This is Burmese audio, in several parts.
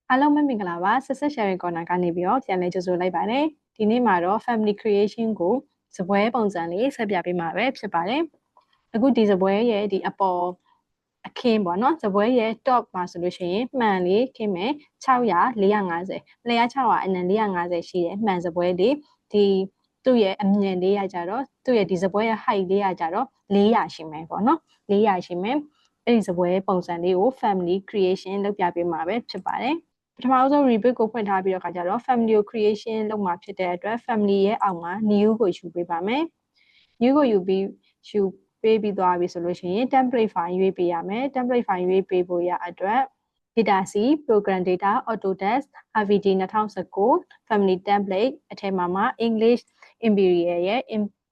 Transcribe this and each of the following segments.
အားလုံးပဲမင်္ဂလာပါဆက်ဆက် sharing corner ကနေပြီးတော့ပြန်လဲကြိုဆိုလိုက်ပါတယ်ဒီနေ့မှာတော့ family creation ကိုစပွဲပုံစံလေးဆက်ပြပေးမှာပဲဖြစ်ပါတယ်အခုဒီစပွဲရဲ့ဒီအပေါ်အခင်းပေါ့နော်စပွဲရဲ့ top မှာဆိုလို့ရှိရင်မှန်လေးခင်းမယ်600 450လျား600အနံ450ရှိတယ်မှန်စပွဲလေးဒီသူ့ရဲ့အမြင့်လေးရကြတော့သူ့ရဲ့ဒီစပွဲရဲ့ height လေးရကြတော့400ရှိမယ်ပေါ့နော်400ရှိမယ်အဲ့ဒီစပွဲပုံစံလေးကို family creation လုပ်ပြပေးမှာပဲဖြစ်ပါတယ်ပထမဆုံး repeat ကိုဖွင့်ထားပြီးတော့ခါကြတော့ family creation လုပ်မှာဖြစ်တဲ့အတွက် family ရဲ့အောက်မှာ new ကိုယူပေးပါမယ် new ကိုယူပေးပြီးသွားပြီဆိုလို့ရှိရင် template file ရွေးပေးရမယ် template file ရွေးပေးဖို့ရအတွက် data C program data Autodesk RVD 2019 family template အထက်မှာ English Imperial ရဲ့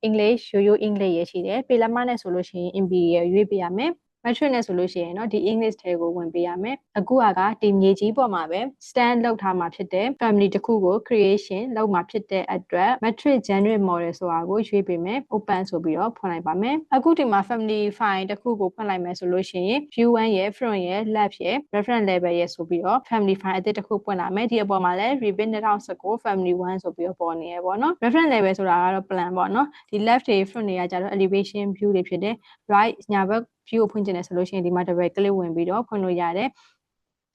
English ရိုးရိုး English ရဲ့ရှိတယ်ပေလမနဲ့ဆိုလို့ရှိရင် Imperial ရွေးပေးရမယ် metric နဲ့ဆိုလို့ရှိရင်เนาะဒီ English ထဲကိုဝင်ပေးရမယ်အခုကဒီမြေကြီးပေါ်မှာပဲ stand လောက်ထားမှာဖြစ်တဲ့ family တစ်ခုကို creation လောက်မှာဖြစ်တဲ့အတွက် metric generate model ဆိုတာကိုရွေးပေးမယ် open ဆိုပြီးတော့ဖွင့်လိုက်ပါမယ်အခုဒီမှာ family file တစ်ခုကိုဖွင့်လိုက်မယ်ဆိုလို့ရှိရင် view 1ရဲ့ front ရဲ့ left ရဲ့ reference level ရဲ့ဆိုပြီးတော့ family file အသစ်တစ်ခုပွင့်လာမယ်ဒီအပေါ်မှာလည်း Revit 2019 family 1ဆိုပြီးတော့ပေါ်နေရပေါ့เนาะ reference level ဆိုတာကတော့ plan ပေါ့เนาะဒီ left တွေ front တွေကကြတော့ elevation view တွေဖြစ်တယ် right ညာဘက် view ကိုဖွင့်ချင်တယ်ဆိုလို့ရှိရင်ဒီမှာ double click ဝင်ပြီးတော့ဖွင့်လို့ရတယ်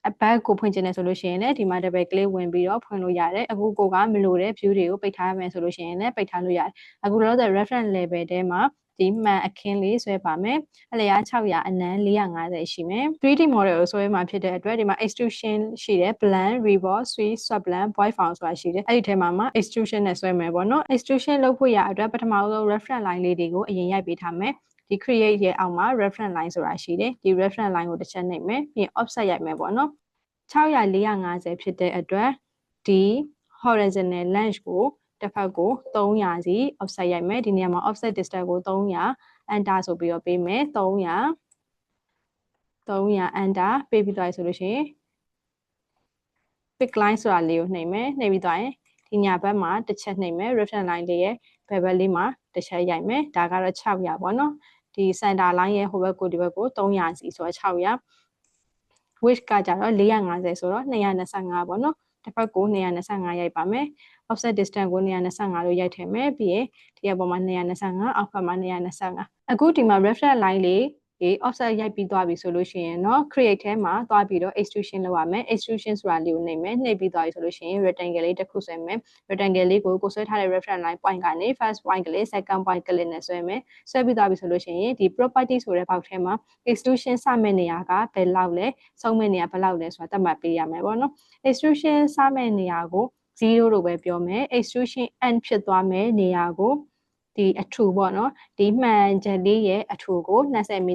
အဘက်ကိုဖွင့်ချင်တယ်ဆိုလို့ရှိရင်လည်းဒီမှာ double click ဝင်ပြီးတော့ဖွင့်လို့ရတယ်အခုကိုကမလို့တဲ့ view တွေကိုပိတ်ထားရမယ်ဆိုလို့ရှိရင်လည်းပိတ်ထားလို့ရတယ်အခုလောလောဆယ် reference level ထဲမှာဒီမှန်အခင်းလေးဆွဲပါမယ်အလျား600အနံ450ရှိမယ် 3D model ကိုဆွဲမှာဖြစ်တဲ့အတွက်ဒီမှာ extrusion ရှိတယ် blend revolve sweep subblend void form ဆိုတာရှိတယ်အဲ့ဒီထဲမှာ extrusion နဲ့ဆွဲမယ်ပေါ့နော် extrusion လုပ်ဖို့ရအတွက်ပထမဆုံး reference line လေးတွေကိုအရင်ရိုက်ပေးထားမယ်ဒီ create ရဲ့အောက်မှာ reference line ဆိုတာရှိတယ်ဒီ reference line ကိုတစ်ချက်နှိပ်မယ်ပြီးရင် offset ရိုက်မယ်ပေါ့နော်600 450ဖြစ်တဲ့အတွက်ဒီ horizontal length ကိုတစ်ဖက်ကို300စီ offset ရိုက်မယ်ဒီနေရာမှာ offset distance ကို300 enter ဆိုပြီးတော့ပေးမယ်300 enter ပေးပြီးသွားပြီဆိုလို့ရှိရင် pick line ဆိုတာလေးကိုနှိပ်မယ်နှိပ်ပြီးသွားရင်ဒီညာဘက်မှာတစ်ချက်နှိပ်မယ် reference line လေးရဲ့ဘယ်ဘက်လေးမှာတစ်ချက်ရိုက်မယ်ဒါကတော့600ပေါ့နော်ဒီ center line ရဲ့ဟိုဘက်ကိုဒီဘက်ကို300စီဆိုတော့600 width ကကြတော့450ဆိုတော့225ပေါ့နော်တစ်ဖက်ကို225ရိုက်ပါမယ် offset distance ကို225လို့ရိုက်ထည့်မယ်ပြီးရင်ဒီအပေါ်မှာ225အောက်ဘက်မှာ225အခုဒီမှာ reference line လေးoffset ရိုက်ပြီးသွားပြီဆိုလို့ရှိရင်เนาะ create ထဲမှာသွားပြီးတော့ extrusion လုပ်ရမယ် extrusion ဆိုတာလေးကိုနှိပ်မယ်နှိပ်ပြီးသွားပြီဆိုလို့ရှိရင် rectangle လေးတစ်ခုဆွဲမယ် rectangle လေးကိုဆွဲထားတဲ့ reference line point ကနေ first point ကလေး second point ကလေးနဲ့ဆွဲမယ်ဆွဲပြီးသွားပြီဆိုလို့ရှိရင်ဒီ property ဆိုတဲ့ဘောက်ထဲမှာ extrusion စမဲ့နေရာကဘယ်လောက်လဲဆုံးမဲ့နေရာဘယ်လောက်လဲဆိုတာသတ်မှတ်ပေးရမယ်ပေါ့နော် extrusion စမဲ့နေရာကို0လို့ပဲပြောမယ် extrusion end ဖြစ်သွားမယ်နေရာကိုဒီအထူပေါ့နော်ဒီမှန်ချက်လေးရဲ့အထူကို20မီ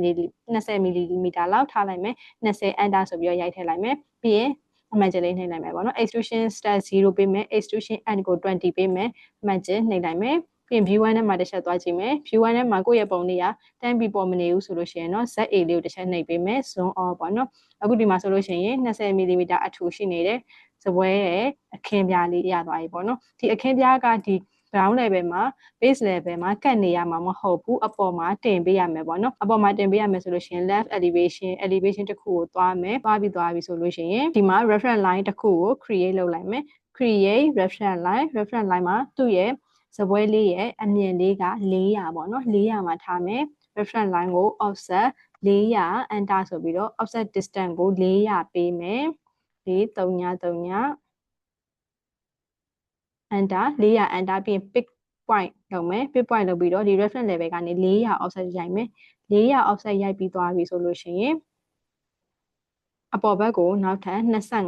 လီမီတာလောက်ထားလိုက်မယ်20 enter ဆိုပြီးတော့ရိုက်ထည့်လိုက်မယ်ပြီးရင်အမှန်ချက်လေးနှိပ်လိုက်မယ်ပေါ့နော် extrusion start 0ပေးမယ် extrusion end ကို20ပေးမယ်အမှန်ချက်နှိပ်လိုက်မယ်ပြီးရင် view 1ထဲမှာတစ်ချက်သွားကြည့်မယ် view 1ထဲမှာကိုယ့်ရဲ့ပုံလေးကတန်းပြီးပေါ်မနေဘူးဆိုလို့ရှိရင်เนาะ ZA လေးကိုတစ်ချက်နှိပ်ပေးမယ် zoom off ပေါ့နော်အခုဒီမှာဆိုလို့ရှိရင်20မီလီမီတာအထူရှိနေတယ်စပွဲရဲ့အခင်းပြားလေးရသွားပြီပေါ့နော်ဒီအခင်းပြားကဒီ ground level မှာ base level မှာကတ်နေရမှာမဟုတ်ဘူးအပေါ်မှာတင်ပေးရမယ်ပေါ့နော်အပေါ်မှာတင်ပေးရမယ်ဆိုလို့ရှိရင် left elevation တစ်ခုကိုသွားမယ်သွားပြီဆိုလို့ရှိရင်ဒီမှာ reference line တစ်ခုကို create လုပ်လိုက်မယ် create reference line မှာသူ့ရဲ့စပွဲလေးရဲ့အမြင့်လေးက400ပေါ့နော်400မှာထားမယ် reference line ကို offset 400 enter ဆိုပြီးတော့ offset distance ကို400ပေးမယ်430 enter 400 enter ပြီးရင် pick point လုပ်မယ် pick point လုပ်ပြီးတော့ဒီ reference level ကနေ400 offset ရိုက်မယ်400 offset ရိုက်ပြီးသွားပြီဆိုလို့ရှိရင်အပေါ်ဘက်ကိုနောက်ထပ်20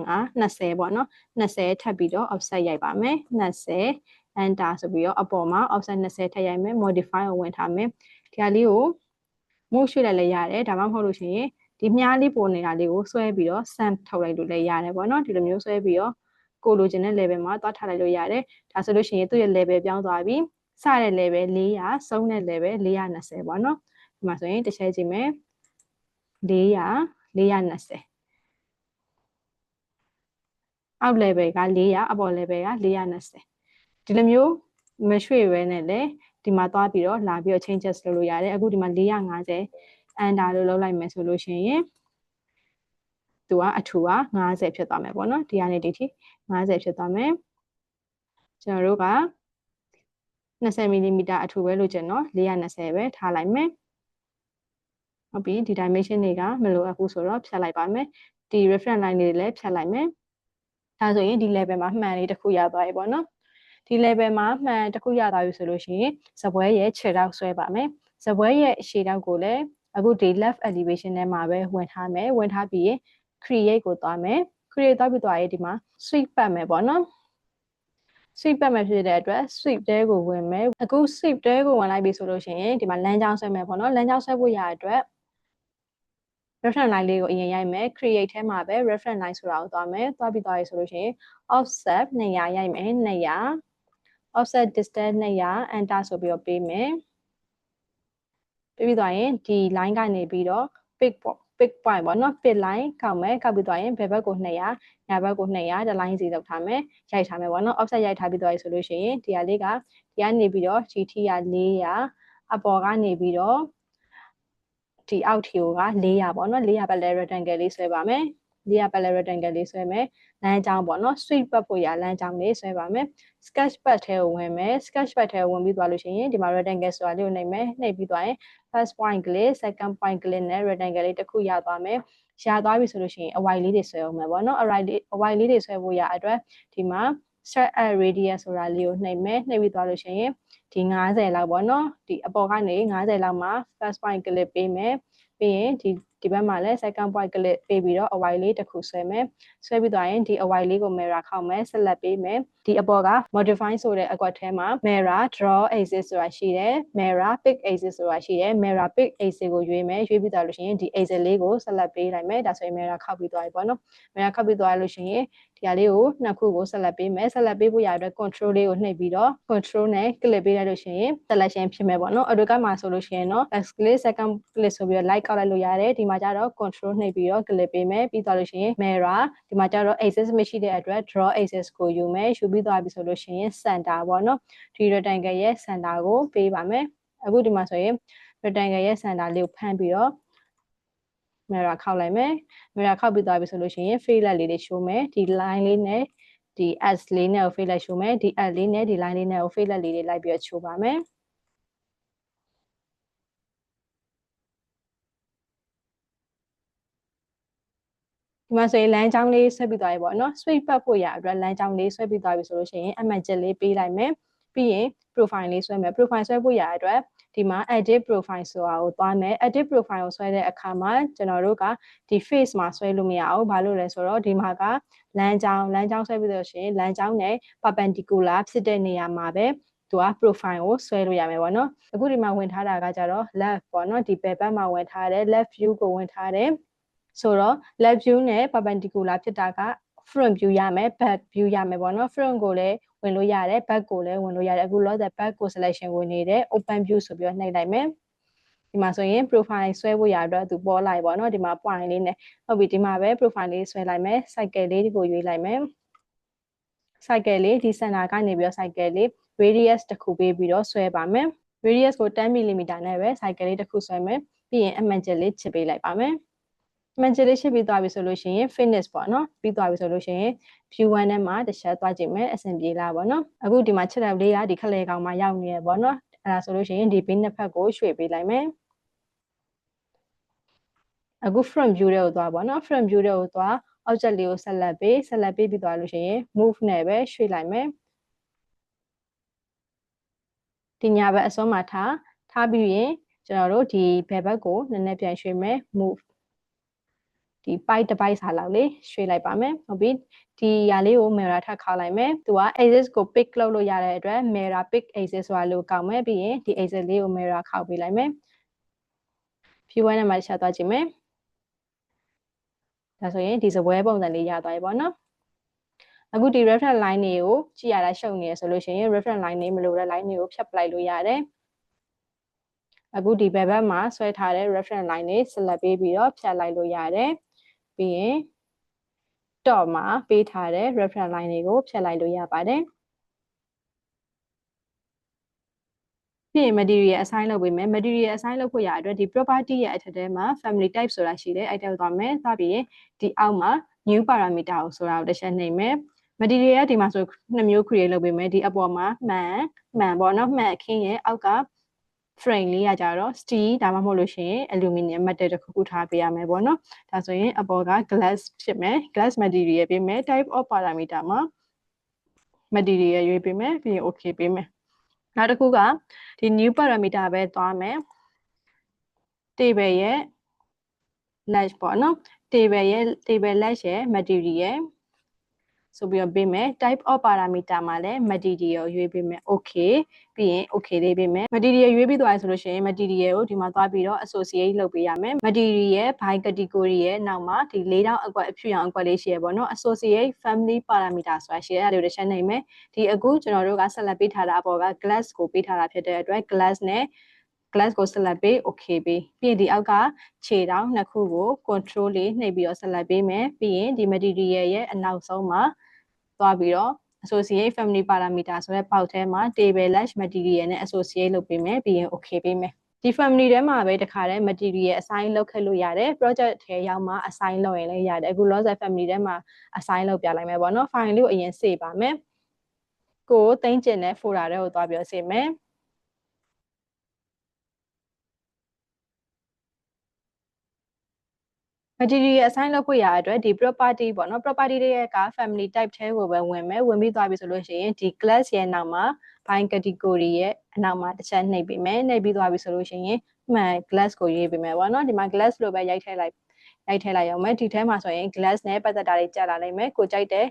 ပေါ့နော်20ထပ်ပြီးတော့ offset ရိုက်ပါမယ်20 enter ဆိုပြီးတော့အပေါ်မှာ offset 20ထပ်ရိုက်မယ် modify ကိုဝင်ထားမယ်ဒီဟာလေးကို move ရွှေ့လိုက်လည်းရတယ်ဒါမှမဟုတ်လို့ရှိရင်ဒီမြားလေးပေါ်နေတာလေးကိုဆွဲပြီးတော့ sand ထုတ်လိုက်လို့လည်းရတယ်ပေါ့နော်ဒီလိုမျိုးဆွဲပြီးတော့ကိုလိုချင်တဲ့ level မှာသွားထားလိုက်လို့ရတယ်ဒါဆိုလို့ရှိရင်သူ့ရဲ့ level ပြောင်းသွားပြီစတဲ့ level 400ဆုံးတဲ့ level 420ပေါ့နော်ဒီမှာဆိုရင်တစ်ချက်ကြည့်မယ်420အောက် level က400အပေါ် level က420ဒီလိုမျိုးမရွှေ့ပဲနဲ့လေဒီမှာသွားပြီးတော့လာပြီးတော့ changes လုပ်လို့ရတယ်အခုဒီမှာ450 enter လို့လုပ်လိုက်မယ်ဆိုလို့ရှိရင် သူကအထူက50ဖြစ်သွားမယ်ပေါ့နော်ဒီကနေဒီထိ50ဖြစ်သွားမယ်ကျွန်တော်တို့က20 mm အထူပဲလို့ကျင်တော့420ပဲထားလိုက်မယ်ဟုတ်ပြီဒီ dimension တွေကမလိုအပ်ဘူးဆိုတော့ဖြတ်လိုက်ပါမယ်ဒီ reference line တွေလည်းဖြတ်လိုက်မယ်ဒါဆိုရင်ဒီ level မှာမှန်လေးတစ်ခုရသွားပြီပေါ့နော်ဒီ level မှာမှန်တစ်ခုရသွားပြီဆိုလို့ရှိရင်စပွဲရဲ့ခြေထောက်ဆွဲပါမယ်စပွဲရဲ့ရှေ့ထောက်ကိုလည်းအခုဒီ left elevation ထဲမှာပဲဝင်ထားမယ်ဝင်ထားပြီး create ကိုသွားမယ် create သွားပြီးသွားရေးဒီမှာ sweep ပတ်မယ်ပေါ့နော် sweep ပတ်မယ်ဖြစ်တဲ့အတွက် sweep တဲကိုဝင်မယ်အခု sweep တဲကိုဝင်လိုက်ပြီဆိုလို့ရှိရင်ဒီမှာလမ်းကြောင်းဆွဲမယ်ပေါ့နော်လမ်းကြောင်းဆွဲဖို့ရတဲ့အတွက် reference line လေးကိုအရင်ရိုက်မယ် create ထဲမှာပဲ reference line ဆိုတာကိုသွားမယ်သွားပြီးသွားရေးဆိုလို့ရှိရင် offset 200ရိုက်မယ်200 offset distance 200 enter ဆိုပြီးတော့ပေးမယ်ပြီးသွားရင်ဒီ line ကနေပြီးတော့ pick point ပေါ့နော် pick line ကောက်မယ်ကောက်ပြီးသွားရင်ဘယ်ဘက်ကို200ညာဘက်ကို200ဒီ line စီလောက်ထားမယ်ရိုက်ထားမယ်ပေါ့နော် offset ရိုက်ထားပြီးသွားပြီဆိုလို့ရှိရင်ဒီဟာလေးကဒီကနေပြီးတော့ GT က400အပေါ်ကနေပြီးတော့ဒီအောက်ထီကိုက400ပေါ့နော်400ပတ်လဲ rectangle လေးဆွဲပါမယ်400ပတ်လဲ rectangle လေးဆွဲမယ်လမ်းကြောင်းပေါ့နော် sweep ပတ်ဖို့ရလမ်းကြောင်းလေးဆွဲပါမယ် sketch pad ထဲကိုဝင်မယ် sketch pad ထဲကိုဝင်ပြီးသွားလို့ရှိရင်ဒီမှာ rectangle ဆိုတာလေးကိုနှိပ်မယ်နှိပ်ပြီးသွားရင် first point ကလေး second point ကလေးနဲ့ rectangle လေးတစ်ခုရသွားမယ်ရသွားပြီဆိုလို့ရှိရင်အဝိုင်လေးတွေဆွဲအောင်မယ်ပေါ့နော်အဝိုင်လေးတွေဆွဲဖို့ရအတွက်ဒီမှာ set at radius ဆိုတာလေးကိုနှိပ်မယ်နှိပ်ပြီးသွားလို့ရှိရင်ဒီ90လောက်ပေါ့နော်ဒီအပေါ်ကနေ90လောက်မှာ first point ကလေးပေးမယ်ပြီးရင်ဒီဘက်မှာလည်း second point ကလစ်ပေးပြီးတော့အဝိုင်လေးတစ်ခုဆွဲမယ်ဆွဲပြီးသွားရင်ဒီအဝိုင်လေးကို mirror ခောက်မယ်ဆက်လက်ပေးမယ်ဒီအပေါ်က modify ဆိုတဲ့အကွက်ထဲမှာ mirror draw axis ဆိုတာရှိတယ် mirror pick axis ဆိုတာရှိတယ် mirror pick axis ကိုရွေးမယ်ရွေးပြီးသွားလို့ရှိရင်ဒီ axis လေးကိုဆက်လက်ပေးလိုက်မယ်ဒါဆိုရင် mirror ခောက်ပြီးသွားပြီပေါ့နော် mirror ခောက်ပြီးသွားလို့ရှိရင်ဒီဟာလေးကိုနှစ်ခုကိုဆက်လက်ပေးမယ်ဆက်လက်ပေးဖို့ရတဲ့ control လေးကိုနှိပ်ပြီးတော့ control နဲ့ click ပေးလိုက်လို့ရှိရင် selection ဖြစ်မယ်ပေါ့နော်အတူကမှာဆိုလို့ရှိရင်တော့ x click second click ဆိုပြီးတော့ like ကောက်လိုက်လို့ရတယ်ဒီမှာကျတော့ control နှိပ်ပြီးတော့ click ပေးမယ်ပြီးသွားလို့ရှိရင် mirror ဒီမှာကျတော့ axis မရှိတဲ့အတွက် draw axis ကိုယူမယ်ယူပြီးသွားပြီဆိုလို့ရှိရင် center ပေါ့နော်ဒီ rectangle ရဲ့ center ကိုပေးပါမယ်အခုဒီမှာဆိုရင် rectangle ရဲ့ center လေးကိုဖမ်းပြီးတော့ mirror ခောက်လိုက်မယ် mirror ခောက်ပြီးသွားပြီဆိုလို့ရှိရင် fillet လေးတွေရှိုးမယ်ဒီ line လေးနဲ့ဒီ s လေးနဲ့ကို fillet ရှိုးမယ်ဒီ s လေးနဲ့ဒီ line လေးနဲ့ကို fillet လေးတွေလိုက်ပြီးတော့ချိုးပါမယ်ဒီမှာဆိုရင်လမ်းကြောင်းလေးဆွဲပြီးသွားပြီပေါ့နော် sweep ပတ်ဖို့ရအတွက်လမ်းကြောင်းလေးဆွဲပြီးသွားပြီဆိုလို့ရှိရင်အမှတ်ချက်လေးပေးလိုက်မယ်ပြီးရင် profile လေးဆွဲမယ် profile ဆွဲဖို့ရအတွက်ဒီမှာ edit profile ဆိုတာကိုသွားမယ် edit profile ကိုဆွဲတဲ့အခါမှာကျွန်တော်တို့ကဒီ face မှာဆွဲလို့မရအောင်ဘာလို့လဲဆိုတော့ဒီမှာကလမ်းကြောင်းဆွဲပြီးလို့ရှိရင်လမ်းကြောင်းနဲ့ perpendicular ဖြစ်တဲ့နေရာမှာပဲသူက profile ကိုဆွဲလို့ရမယ်ပေါ့နော်အခုဒီမှာဝင်ထားတာကကြတော့ left ပေါ့နော်ဒီဘက်မှာဝင်ထားတယ် left view ကိုဝင်ထားတယ်ဆိုတော့ left view နဲ့ perpendicular ဖြစ်တာက front view ရမယ် back view ရမယ်ပေါ့နော် front ကိုလည်းဝင်လို့ရတယ် back ကိုလည်းဝင်လို့ရတယ်အခုလောဆယ် back ကို selection ဝင်နေတယ် open view ဆိုပြီးတော့နှိပ်လိုက်မယ်ဒီမှာဆိုရင် profile ဆွဲဖို့ရအတွက်သူပေါ်လိုက်ပေါ့နော်ဒီမှာ point လေးနဲ့ဟုတ်ပြီဒီမှာပဲ profile လေးဆွဲလိုက်မယ် cycle လေးကိုရွေးလိုက်မယ် cycle လေးဒီ center ကနေပြီးတော့ cycle လေး radius တစ်ခုပေးပြီးတော့ဆွဲပါမယ် radius ကို10 mm နဲ့ပဲ cycle လေးတစ်ခုဆွဲမယ်ပြီးရင်အမှန်ချက်လေးချစ်ပေးလိုက်ပါမယ်မှန်ချက်လေးရှင်းပြီးသွားပြီဆိုလို့ရှိရင် finish ပေါ့နော်ပြီးသွားပြီဆိုလို့ရှိရင် view 1ထဲမှာတစ်ချက်သွားကြည့်မယ်အဆင်ပြေလားပေါ့နော်အခုဒီမှာချက်တဲ့လေးကဒီခက်လေကောင်မှာရောက်နေရပေါ့နော်အဲ့ဒါဆိုလို့ရှိရင်ဒီဘေးနှစ်ဖက်ကိုရွှေ့ပေးလိုက်မယ်အခု front view တွေကိုသွားပေါ့နော် front view တွေကိုသွား object လေးကိုဆက်လက်ပေးပြီးသွားလို့ရှိရင် move နဲ့ပဲရွှေ့လိုက်မယ်ဒီညာဘက်အစွန်းမှာထားပြီးရင်ကျွန်တော်တို့ဒီဘယ်ဘက်ကိုနည်းနည်းပြန်ရွှေ့မယ် moveဒီ byte တစ် byte စာလောက်လေးရွှေ့လိုက်ပါမယ်ဟုတ်ပြီဒီຢာလေးကို mirror ထပ်ခောက်လိုက်မယ်သူက axis ကို pick လုပ်လို့ရတဲ့အတွက် mirror pick axis ဆိုတာလို့ကောက်မယ်ပြီးရင်ဒီ axis လေးကို mirror ခောက်ပေးလိုက်မယ် view 1နဲ့မှဆက်သွားကြည့်မယ်ဒါဆိုရင်ဒီစပွဲပုံစံလေးရသွားပြီပေါ့နော်အခုဒီ reference line တွေကိုကြည့်ရတာရှုပ်နေရဆိုလို့ရှိရင် reference line တွေမလိုတဲ့ line တွေကိုဖြတ်ပလိုက်လို့ရတယ်အခုဒီဘက်မှာဆွဲထားတဲ့ reference line တွေ select ပေးပြီးတော့ဖြတ်လိုက်လို့ရတယ်ပြီးရင် top မှာပေးထားတဲ့ reference line တွေကိုဖြတ်လိုက်လို့ရပါတယ် ပြီးရင် material assign လုပ်ပေးမယ် material assign လုပ်ဖို့ရအတွက်ဒီ property ရဲ့အထက်ထဲမှာ family type ဆိုတာရှိတယ်အဲ့ထဲကိုသွားမယ်သွားပြီးရင်ဒီအောက်မှာ new parameter ကိုဆိုတာကိုတစ်ချက်နှိပ်မယ် material ကဒီမှာဆို2မျိုး create လုပ်ပေးမယ်ဒီအပေါ်မှာမှန်ပေါ့နော်မှန်အခင်းရဲ့အောက်က frame လေးရကြတော့ steel ဒါမှမဟုတ်လို့ရှိရင် aluminum metal တစ်ခုခုထားပေးရမယ်ပေါ့နော်ဒါဆိုရင်အပေါ်က glass ဖြစ်မယ် glass material ပေးမယ် type of parameter မှာ material ရွေးပေးမယ်ပြီးရင် okay ပေးမယ်နောက်တစ်ခုကဒီ new parameter ပဲသွားမယ် table ရဲ့ lash ပေါ့နော် table lash ရဲ့ material ဆိုပြီးတော့ပေးမယ် type of parameter မှာလည်း material ရွေးပေးမယ် okay ပြီးရင် okay လေးပေးမယ် material ရွေးပြီးသွားပြီဆိုလို့ရှိရင် material ကိုဒီမှာသွားပြီးတော့ associate လုပ်ပေးရမယ် material by category ရဲ့နောက်မှာဒီ၄တောင်အကွက်အဖြူရောင်အကွက်လေးရှိရပေါ့နော် associate family parameter ဆိုတာရှိတယ်အဲ့ဒါလေးကိုတစ်ချက်နှိပ်မယ်ဒီအခုကျွန်တော်တို့ကဆက်လက်ပေးထားတာအပေါ်က glass ကိုပေးထားတာဖြစ်တဲ့အတွက် glass နဲ့ glass ကို select ပေး okay ပေးပြီးရင်ဒီအောက်ကခြေတောင်နှစ်ခုကို control လေးနှိပ်ပြီးတော့ select ပေးမယ်ပြီးရင်ဒီ material ရဲ့အနောက်ဆုံးမှာသွားပြီးတော့ associate family parameter ဆိုတဲ့ပေါက်ထဲမှာ table lash material နဲ့ associate လုပ်ပေးမယ်ပြီးရင် okay ပေးမယ်ဒီ family ထဲမှာပဲတခါတည်း material assign လုပ်ခဲ့လို့ရတယ် project ထဲရောက်မှ assign လုပ်ရင်လည်းရတယ်အခု loss family ထဲမှာ assign လုပ်ပြလိုက်မယ်ပေါ့နော် file လေးကိုအရင် save ပါမယ်ကိုသိမ်းကျင်တဲ့ folder ထဲကိုသွားပြီးတော့ save မယ်material assign လုပ်ဖို့ရအတွက်ဒီ property ပေါ့နော် property တွေက family type ထဲကိုပဲဝင်မယ်ဝင်ပြီးသွားပြီဆိုလို့ရှိရင်ဒီ class ရဲ့နောက်မှာ by category ရဲ့အနောက်မှာတစ်ချက်နှိပ်ပေးမယ်နှိပ်ပြီးသွားပြီဆိုလို့ရှိရင်မှန် glass ကိုရေးပေးမယ်ပေါ့နော်ဒီမှာ glass လို့ပဲရိုက်ထည့်လိုက်အောင်မယ်ဒီထဲမှာဆိုရင် glass နဲ့ပတ်သက်တာတွေကြာလာနိုင်မယ်ကိုကြိုက်တဲ့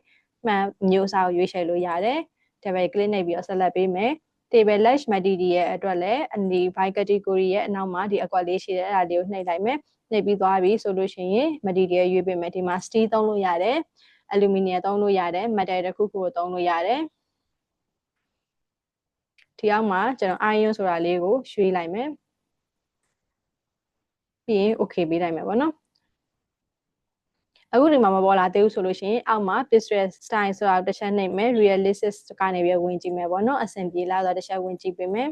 မှန်မျိုးစားကိုရွေးချယ်လို့ရတယ် double click နှိပ်ပြီးတော့ select ပေးမယ် table lash material အတွက်လည်းဒီ by category ရဲ့အနောက်မှာဒီအကွက်လေးရှိတယ်အဲ့ဒါလေးကိုနှိပ်လိုက်မယ်နှိပ်ပြီးသွားပြီဆိုလို့ရှိရင် material ရွေးပေးမယ်ဒီမှာ steel သုံးလို့ရတယ် aluminum သုံးလို့ရတယ် metal တစ်ခုခုကိုသုံးလို့ရတယ်ဒီအောက်မှာကျွန်တော် iron ဆိုတာလေးကိုရွေးလိုက်မယ်ပြီးရင် okay ပေးလိုက်မယ်ပေါ့နော်အခုဒီမှာမပေါ်လာသေးဘူးဆိုလို့ရှိရင်အောက်မှာ pixel style ဆိုတာတစ်ချက်နှိပ်မယ် realistic ကနေပြီးဝင်ကြည့်မယ်ပေါ့နော်အဆင်ပြေလားဆိုတော့တစ်ချက်ဝင်ကြည့်ပေးမယ်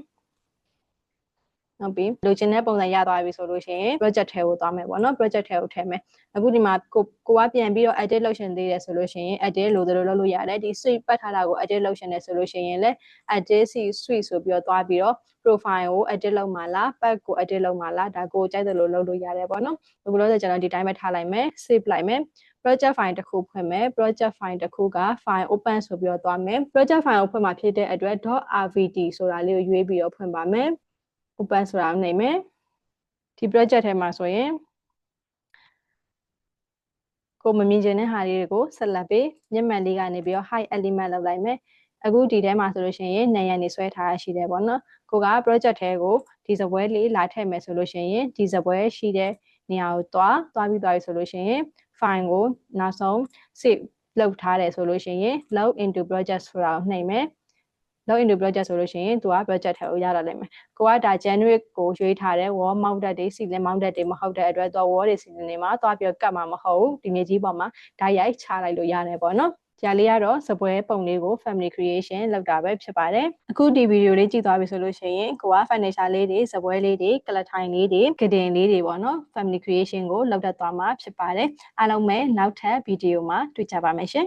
ဟုတ်ပြီလိုချင်တဲ့ပုံစံရသွားပြီဆိုလို့ရှိရင် project ထဲကိုသွားမယ်ပေါ့နော် project ထဲကိုထည့်မယ်အခုဒီမှာကိုကပြန်ပြီးတော့ edit လုပ်ရှင်သေးတယ်ဆိုလို့ရှိရင် edit လို့တို့လုပ်လို့ရတယ်ဒီ suite ပတ်ထားတာကို edit လုပ်ရှင်တယ်ဆိုလို့ရှိရင်လည်း edit suite ဆိုပြီးတော့သွားပြီးတော့ profile ကို edit လုပ်မှာလား pack ကို edit လုပ်မှာလားဒါကိုကြိုက်တယ်လို့လုပ်လို့ရတယ်ပေါ့နော်အခုလို့ဆိုကျွန်တော်ဒီတိုင်းပဲထားလိုက်မယ် save လိုက်မယ် project file တစ်ခုဖွင့်မယ် project file တစ်ခုက file open ဆိုပြီးတော့သွားမယ် project file ကိုဖွင့်မှာဖြစ်တဲ့အတွက် .rvt ဆိုတာလေးကိုရွေးပြီးတော့ဖွင့်ပါမယ် open ဆိုတာနှိပ်မယ်ဒီ project ထဲမှာဆိုရင်ကိုမမြင်ချင်တဲ့ဟာလေးတွေကိုဆက်လက်ပြီးမျက်မှန်လေးကနေပြီးတော့ hide element လောက်လိုက်မယ်အခုဒီထဲမှာဆိုလို့ရှိရင်နေရာနေဆွဲထားရှိတယ်ပေါ့နော်ကိုက project ထဲကိုဒီစပွဲလေးလာထည့်မယ်ဆိုလို့ရှိရင်ဒီစပွဲရှိတဲ့နေရာကိုသွားပြီးဆိုလို့ရှိရင် file ကိုနောက်ဆုံး save လုပ်ထားတယ်ဆိုလို့ရှိရင် log into project ဆိုတာကိုနှိပ်မယ်log into project ဆိုလို့ရှိရင်သူက project ထဲကိုရလာလိမ့်မယ်ကိုကဒါ generate ကိုရွေးထားတယ် wall mounted တွေ ceiling mounted တွေမဟုတ်တဲ့အတွက်သူက wall တွေ ceiling တွေမှာသွားပြီးတော့ကတ်မှာမဟုတ်ဘူးဒီမြေကြီးပေါ်မှာဓာတ်ရိုက်ချလိုက်လို့ရတယ်ပေါ့နော်ဒီလေးကတော့စပွဲပုံလေးကို family creation လောက်တာပဲဖြစ်ပါတယ်အခုဒီဗီဒီယိုလေးကြည့်သွားပြီဆိုလို့ရှိရင်ကိုက furniture လေးတွေစပွဲလေးတွေကလထိုင်လေးတွေကတင်လေးတွေပေါ့နော် family creation ကိုလောက်တတ်သွားမှာဖြစ်ပါတယ်အားလုံးပဲနောက်ထပ်ဗီဒီယိုမှာတွေ့ကြပါမယ်ရှင်